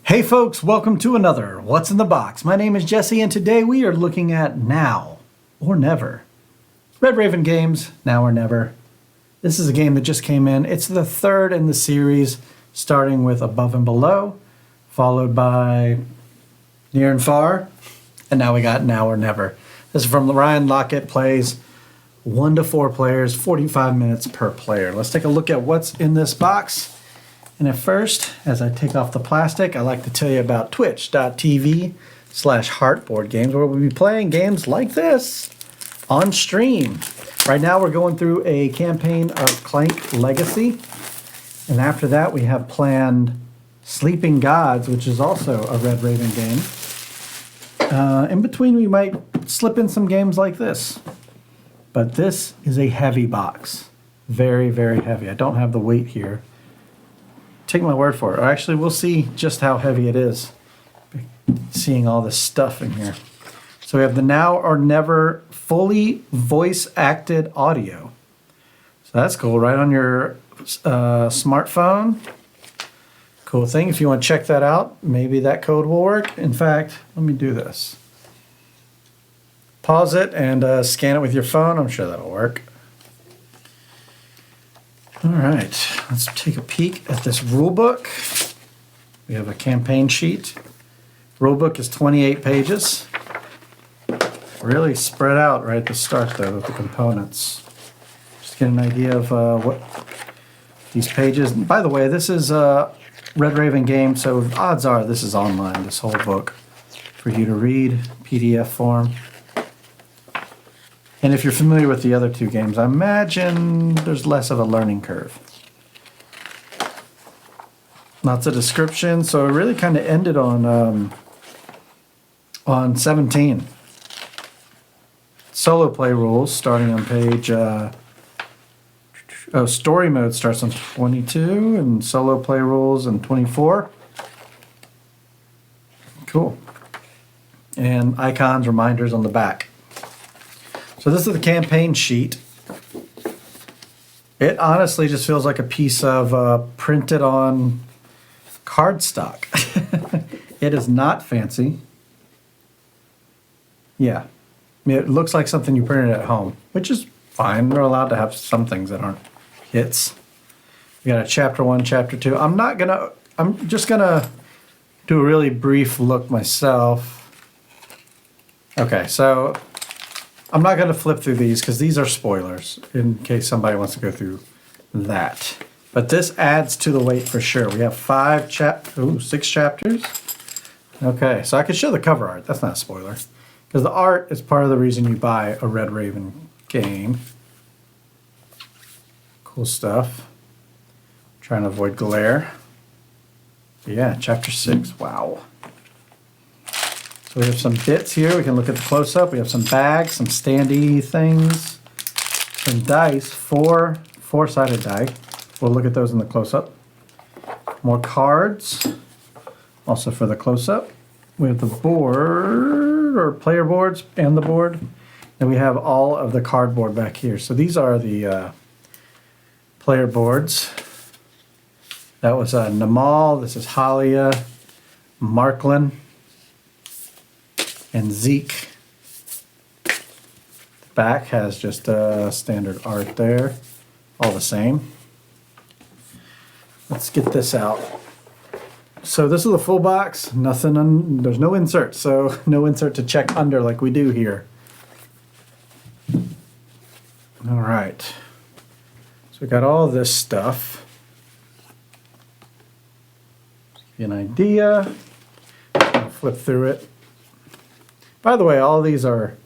Hey folks, welcome to another What's in the Box. My name is Jesse and today we are looking at Now or Never. Red Raven Games, Now or Never. This is a game that just came in. It's the third in the series, starting with Above and Below, followed by Near and Far, and now we got Now or Never. This is from Ryan Lockett, plays 1 to 4 players, 45 minutes per player. Let's take a look at what's in this box. And at first, as I take off the plastic, I like to tell you about twitch.tv/heartboardgames, where we'll be playing games like this on stream. Right now, we're going through a campaign of Clank Legacy. And after that, we have planned Sleeping Gods, which is also a Red Raven game. In between, we might slip in some games like this. But this is a heavy box. Very, very heavy. I don't have the weight here. Take my word for it. Or actually, we'll see just how heavy it is, seeing all this stuff in here. So we have the Now or Never fully voice-acted audio. So that's cool, right on your smartphone. Cool thing. If you want to check that out, maybe that code will work. In fact, let me do this. Pause it and scan it with your phone. I'm sure that'll work. All right, let's take a peek at this rule book. We have a campaign sheet. Rule book is 28 pages. Really spread out right at the start, though, with the components. Just get an idea of what these pages. And by the way, this is a Red Raven game, so odds are this is online, this whole book, for you to read, PDF form. And if you're familiar with the other two games, I imagine there's less of a learning curve. Lots of description, so it really kind of ended on 17. Solo play rules starting on page. Story mode starts on 22, and solo play rules on 24. Cool. And icons, reminders on the back. So this is the campaign sheet. It honestly just feels like a piece of printed on cardstock. It is not fancy. Yeah, I mean, it looks like something you printed at home, which is fine. They're allowed to have some things that aren't hits. We got a chapter 1, chapter 2. I'm just gonna do a really brief look myself. Okay, so I'm not going to flip through these because these are spoilers in case somebody wants to go through that. But this adds to the weight for sure. We have 6 chapters. Okay, so I could show the cover art. That's not a spoiler. Because the art is part of the reason you buy a Red Raven game. Cool stuff. Trying to avoid glare. But yeah, chapter 6. Wow. We have some bits here. We can look at the close-up. We have some bags, some standy things, some dice, four-sided die. We'll look at those in the close-up. More cards, also for the close-up. We have the board, or player boards, and the board. And we have all of the cardboard back here. So these are the player boards. That was Namal. This is Halia, Marklin, and Zeke. The back has just standard art there, all the same. Let's get this out. So this is the full box. There's no insert, so no insert to check under like we do here. All right. So we got all this stuff. Give you an idea. I'll flip through it. By the way, all these are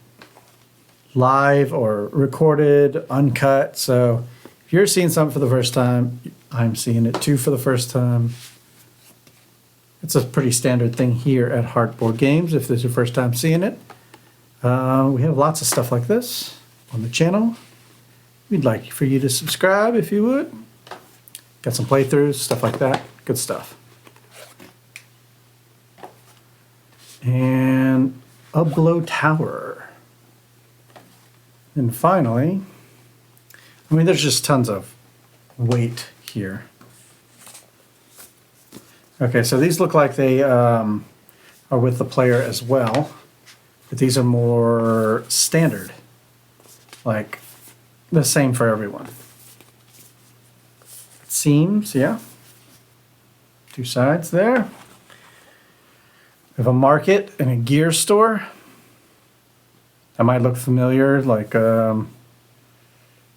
live or recorded, uncut. So if you're seeing something for the first time, I'm seeing it too for the first time. It's a pretty standard thing here at Heartboard Games if this is your first time seeing it. We have lots of stuff like this on the channel. We'd like for you to subscribe if you would. Got some playthroughs, stuff like that. Good stuff. And Upglow Tower. And finally, I mean, there's just tons of weight here. Okay, so these look like they are with the player as well, but these are more standard, like the same for everyone. It seems, yeah. Two sides there. We have a market and a gear store. That might look familiar, like it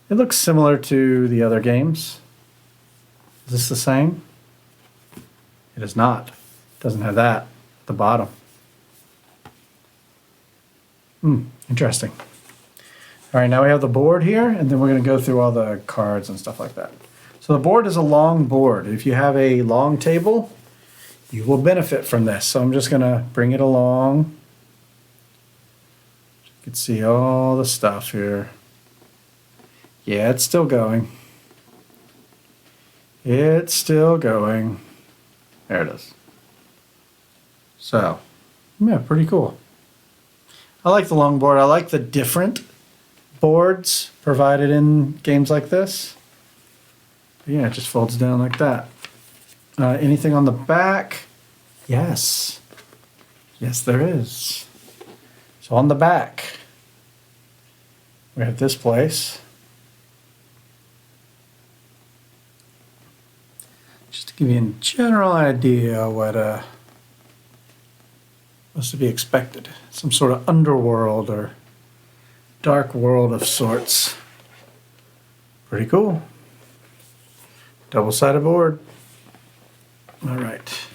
looks similar to the other games. Is this the same? It is not. It doesn't have that at the bottom. Interesting. All right, now we have the board here, and then we're going to go through all the cards and stuff like that. So the board is a long board. If you have a long table, you will benefit from this. So I'm just going to bring it along. You can see all the stuff here. Yeah, it's still going. It's still going. There it is. So, yeah, pretty cool. I like the long board. I like the different boards provided in games like this. Yeah, it just folds down like that. Anything on the back? Yes. Yes, there is. So on the back, we have this place. Just to give you a general idea what was to be expected. Some sort of underworld or dark world of sorts. Pretty cool. Double-sided board. All right.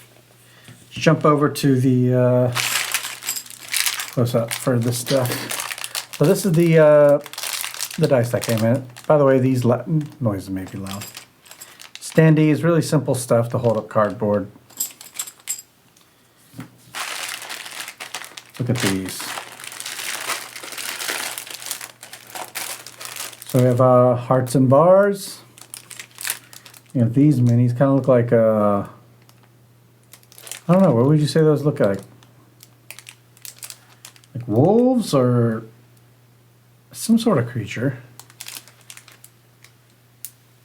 Let's jump over to the close up for this stuff. So this is the dice that came in. By the way, these noises may be loud. Standees, really simple stuff to hold up cardboard. Look at these. So we have hearts and bars. You have these minis, kind of look like I don't know, what would you say those look like? Like wolves or some sort of creature.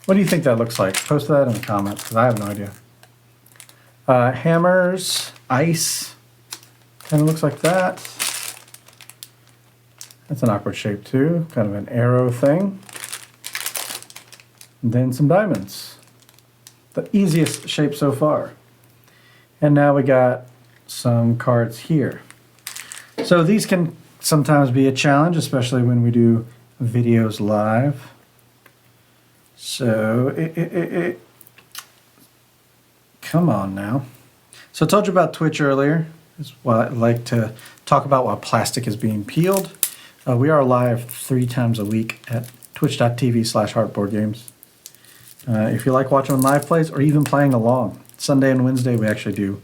What do you think that looks like? Post that in the comments, because I have no idea. Hammers, ice, kind of looks like that. That's an awkward shape too, kind of an arrow thing. And then some diamonds. The easiest shape so far. And now we got some cards here. So these can sometimes be a challenge, especially when we do videos live. So, come on now. So I told you about Twitch earlier. Is what I like to talk about while plastic is being peeled. We are live 3 times a week at twitch.tv/heartboardgames. If you like watching live plays or even playing along, Sunday and Wednesday we actually do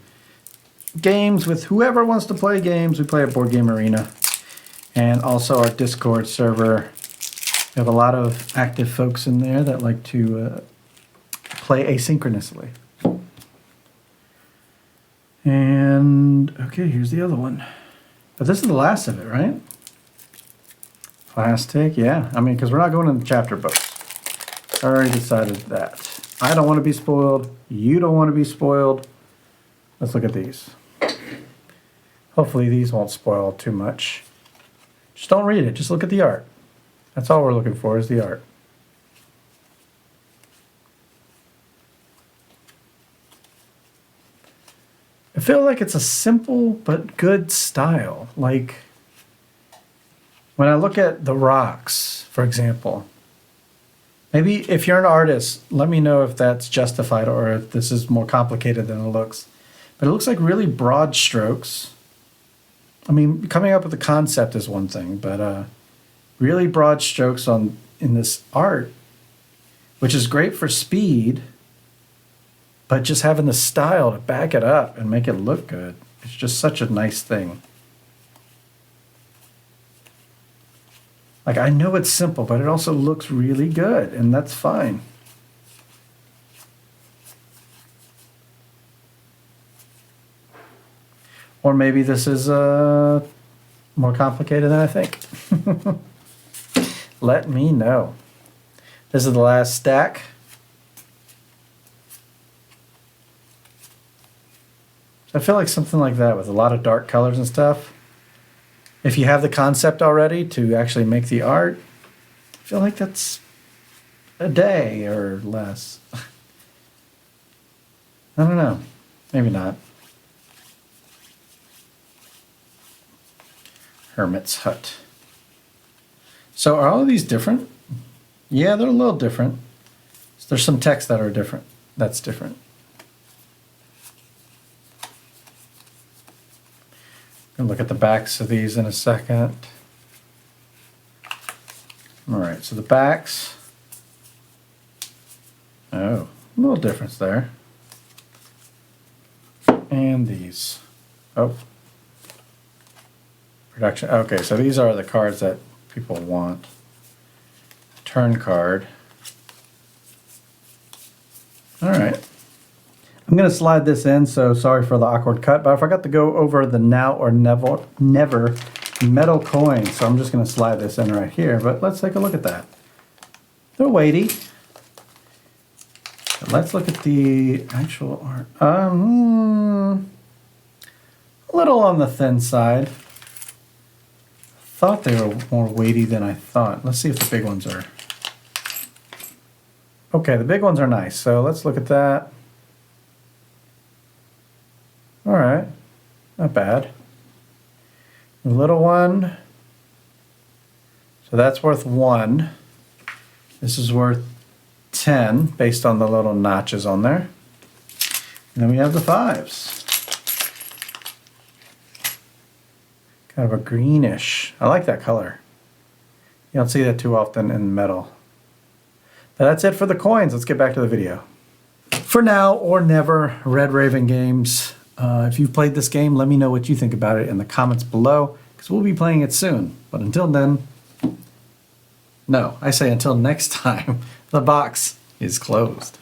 games with whoever wants to play games. We play at Board Game Arena. And also our Discord server. We have a lot of active folks in there that like to play asynchronously. And, okay, here's the other one. But this is the last of it, right? Plastic, yeah. I mean, because we're not going in the chapter books. I already decided that. I don't want to be spoiled. You don't want to be spoiled. Let's look at these. Hopefully these won't spoil too much. Just don't read it. Just look at the art. That's all we're looking for is the art. I feel like it's a simple but good style. Like when I look at the rocks, for example, maybe if you're an artist, let me know if that's justified or if this is more complicated than it looks. But it looks like really broad strokes. I mean, coming up with a concept is one thing, but really broad strokes in this art, which is great for speed, but just having the style to back it up and make it look good. It's just such a nice thing. Like, I know it's simple, but it also looks really good, and that's fine. Or maybe this is more complicated than I think. Let me know. This is the last stack. I feel like something like that with a lot of dark colors and stuff. If you have the concept already to actually make the art, I feel like that's a day or less. I don't know. Maybe not. Hermit's Hut. So are all of these different? Yeah, they're a little different. There's some text that are different. That's different. I'm gonna look at the backs of these in a second. All right, so the backs. Oh, a little difference there. And these. Oh. Production. Okay, so these are the cards that people want. Turn card. All right. I'm going to slide this in, so sorry for the awkward cut, but I forgot to go over the now or never metal coin, so I'm just going to slide this in right here, but let's take a look at that. They're weighty. Let's look at the actual art. A little on the thin side. Thought they were more weighty than I thought. Let's see if the big ones are. Okay, the big ones are nice, so let's look at that. All right, not bad. The little one, so that's worth 1. This is worth 10 based on the little notches on there. And then we have the 5s. Kind of a greenish. I like that color. You don't see that too often in metal. But that's it for the coins. Let's get back to the video. For now or never, Red Raven Games. If you've played this game, let me know what you think about it in the comments below, because we'll be playing it soon. But until then, no, I say until next time, the box is closed.